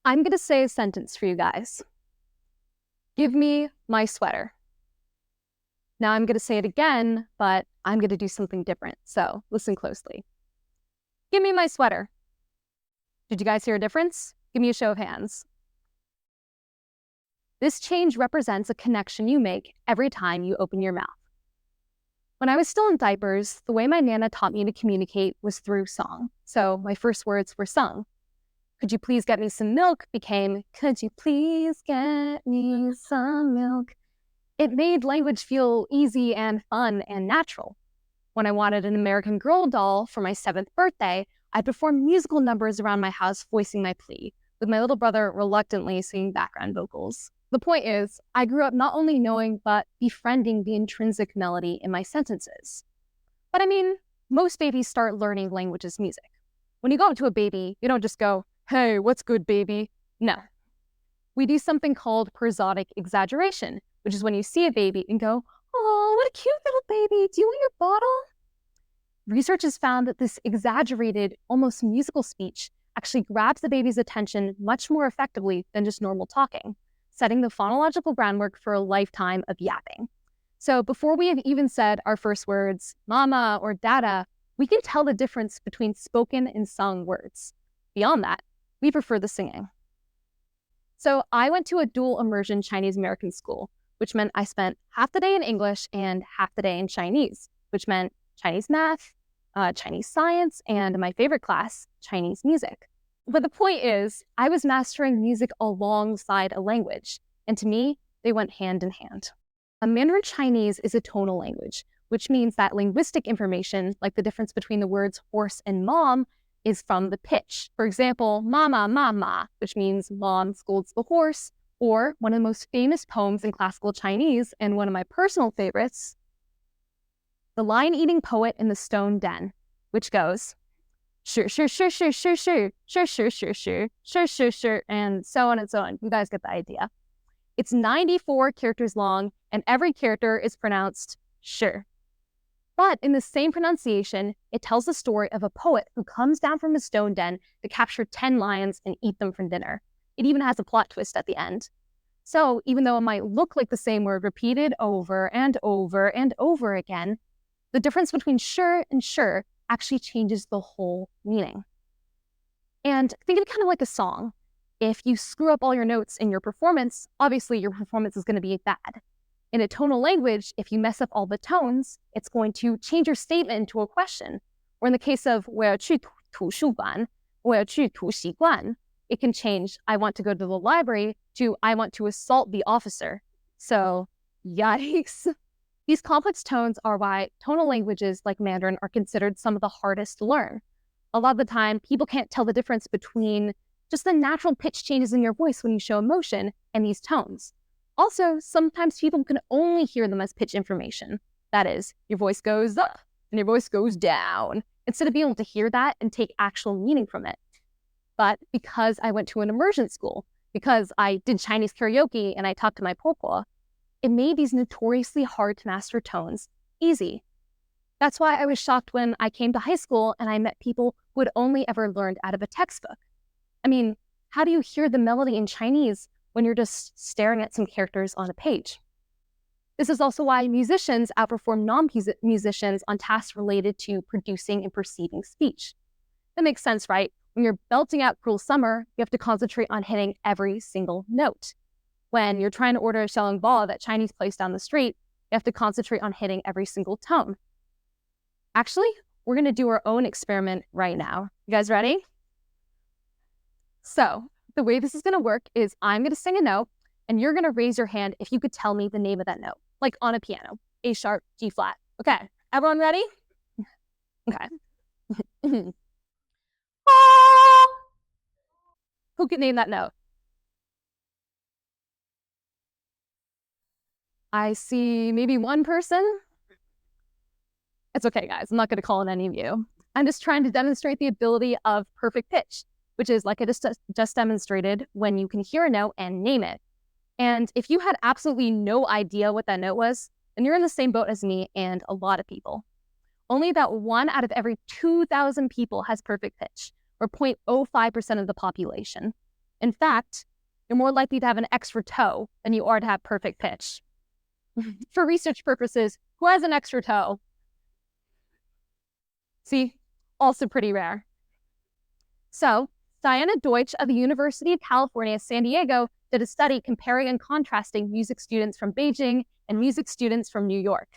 I'm going to say a sentence for you guys. Give me my sweater. Now I'm going to say it again, but I'm going to do something different. So listen closely. Give me my sweater. Did you guys hear a difference? Give me a show of hands. This change represents a connection you make every time you open your mouth. When I was still in diapers, the way my Nana taught me to communicate was through song. So my first words were sung. Could you please get me some milk became, could you please get me some milk? It made language feel easy and fun and natural. When I wanted an American Girl doll for my 7th birthday, I'd perform musical numbers around my house voicing my plea, with my little brother reluctantly singing background vocals. The point is, I grew up not only knowing, but befriending the intrinsic melody in my sentences. But I mean, most babies start learning language as music. When you go up to a baby, you don't just go, "Hey, what's good, baby?" No. We do something called prosodic exaggeration, which is when you see a baby and go, "Oh, what a cute little baby. Do you want your bottle?" Research has found that this exaggerated, almost musical speech actually grabs the baby's attention much more effectively than just normal talking, setting the phonological groundwork for a lifetime of yapping. So before we have even said our first words, mama or dada, we can tell the difference between spoken and sung words. Beyond that, we prefer the singing. So I went to a dual immersion Chinese American school, which meant I spent half the day in English and half the day in Chinese, which meant Chinese math, Chinese science, and my favorite class, Chinese music. But the point is, I was mastering music alongside a language, and to me, they went hand in hand. Mandarin Chinese is a tonal language, which means that linguistic information, like the difference between the words horse and mom, is from the pitch. For example, mama, mama, which means mom scolds the horse, or one of the most famous poems in classical Chinese, and one of my personal favorites, The Lion-Eating Poet in the Stone Den, which goes, sure, sure, sure, sure, sure, sure, sure, sure, sure, sure, sure, sure, sure, and so on and so on. You guys get the idea. It's 94 characters long, and every character is pronounced sure. But in the same pronunciation, it tells the story of a poet who comes down from his stone den to capture 10 lions and eat them for dinner. It even has a plot twist at the end. So even though it might look like the same word repeated over and over and over again, the difference between sure and sure actually changes the whole meaning. And think of it kind of like a song. If you screw up all your notes in your performance, obviously your performance is going to be bad. In a tonal language, if you mess up all the tones, it's going to change your statement into a question. Or in the case of 我要去图书馆, 我要去图习馆, it can change I want to go to the library to I want to assault the officer. So, yikes. These complex tones are why tonal languages like Mandarin are considered some of the hardest to learn. A lot of the time, people can't tell the difference between just the natural pitch changes in your voice when you show emotion and these tones. Also, sometimes people can only hear them as pitch information. That is, your voice goes up and your voice goes down, instead of being able to hear that and take actual meaning from it. But because I went to an immersion school, because I did Chinese karaoke and I talked to my popo, it made these notoriously hard to master tones easy. That's why I was shocked when I came to high school and I met people who had only ever learned out of a textbook. I mean, how do you hear the melody in Chinese when you're just staring at some characters on a page? This is also why musicians outperform non-musicians on tasks related to producing and perceiving speech. That makes sense, right? When you're belting out Cruel Summer, you have to concentrate on hitting every single note. When you're trying to order a xiaolongbao, that Chinese place down the street, you have to concentrate on hitting every single tone. Actually, we're going to do our own experiment right now. You guys ready? So the way this is going to work is I'm going to sing a note, and you're going to raise your hand if you could tell me the name of that note, like on a piano, A sharp, G flat. Okay, everyone ready? Okay. Who can name that note? I see maybe one person. It's okay, guys. I'm not going to call on any of you. I'm just trying to demonstrate the ability of perfect pitch, which is like I just demonstrated, when you can hear a note and name it. And if you had absolutely no idea what that note was, then you're in the same boat as me and a lot of people. Only about 1 out of every 2,000 people has perfect pitch, or 0.05% of the population. In fact, you're more likely to have an extra toe than you are to have perfect pitch. For research purposes, who has an extra toe? See, also pretty rare. So, Diana Deutsch of the University of California, San Diego, did a study comparing and contrasting music students from Beijing and music students from New York.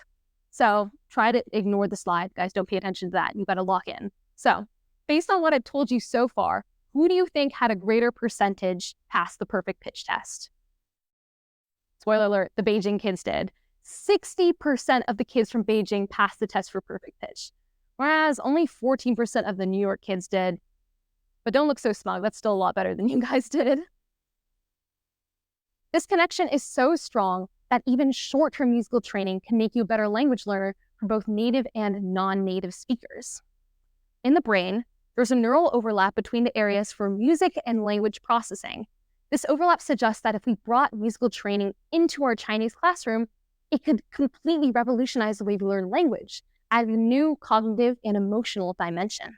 So try to ignore the slide, guys. Don't pay attention to that. You've got to lock in. So based on what I've told you so far, who do you think had a greater percentage pass the perfect pitch test? Spoiler alert, the Beijing kids did. 60% of the kids from Beijing passed the test for perfect pitch, whereas only 14% of the New York kids did. But don't look so smug. That's still a lot better than you guys did. This connection is so strong that even short-term musical training can make you a better language learner for both native and non-native speakers. In the brain, there's a neural overlap between the areas for music and language processing. This overlap suggests that if we brought musical training into our Chinese classroom, it could completely revolutionize the way we learn language, adding a new cognitive and emotional dimension.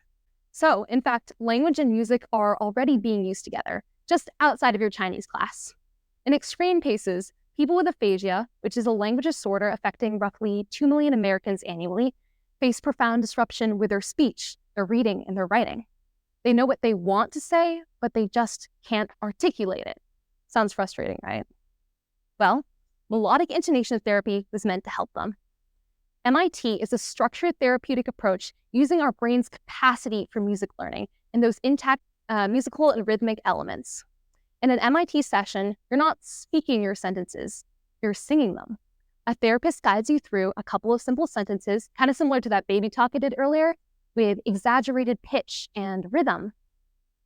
So, in fact, language and music are already being used together, just outside of your Chinese class. In extreme cases, people with aphasia, which is a language disorder affecting roughly 2 million Americans annually, face profound disruption with their speech, their reading, and their writing. They know what they want to say, but they just can't articulate it. Sounds frustrating, right? Well, melodic intonation therapy was meant to help them. MIT is a structured therapeutic approach using our brain's capacity for music learning and those intact musical and rhythmic elements. In an MIT session, you're not speaking your sentences, you're singing them. A therapist guides you through a couple of simple sentences, kind of similar to that baby talk I did earlier, with exaggerated pitch and rhythm.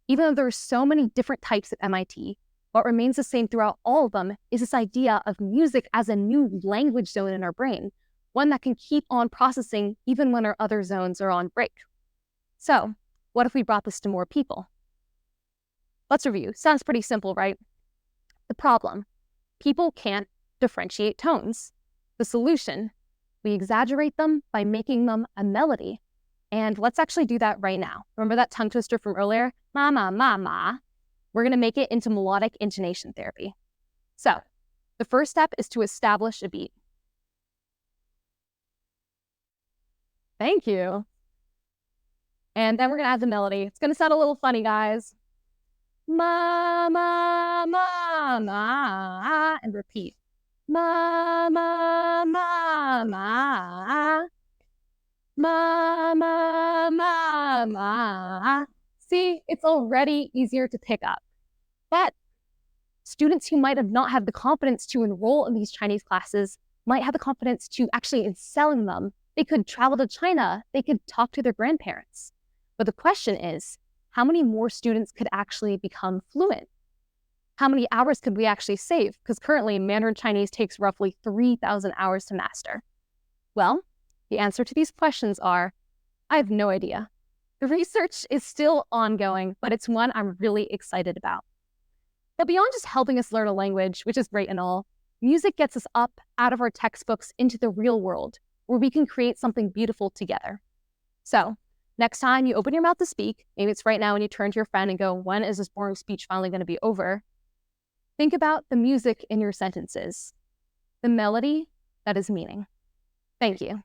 Even though there are so many different types at MIT, what remains the same throughout all of them is this idea of music as a new language zone in our brain, one that can keep on processing even when our other zones are on break. So, what if we brought this to more people? Let's review. Sounds pretty simple, right? The problem: people can't differentiate tones. The solution: we exaggerate them by making them a melody. And let's actually do that right now. Remember that tongue twister from earlier? Ma, ma, ma, ma. We're going to make it into melodic intonation therapy. So, the first step is to establish a beat. Thank you. And then we're going to add the melody. It's going to sound a little funny, guys. Ma, ma, ma, ma, and repeat. Ma, ma, ma, ma, ma, ma, ma, ma. See, it's already easier to pick up. But students who might have not had the confidence to enroll in these Chinese classes might have the confidence to actually excel in them. They could travel to China. They could talk to their grandparents. But the question is, how many more students could actually become fluent? How many hours could we actually save? Because currently Mandarin Chinese takes roughly 3,000 hours to master. Well, the answer to these questions are, I have no idea. The research is still ongoing, but it's one I'm really excited about. But beyond just helping us learn a language, which is great and all, music gets us up out of our textbooks into the real world, where we can create something beautiful together. So, next time you open your mouth to speak, maybe it's right now when you turn to your friend and go, when is this boring speech finally going to be over? Think about the music in your sentences, the melody that is meaning. Thank you.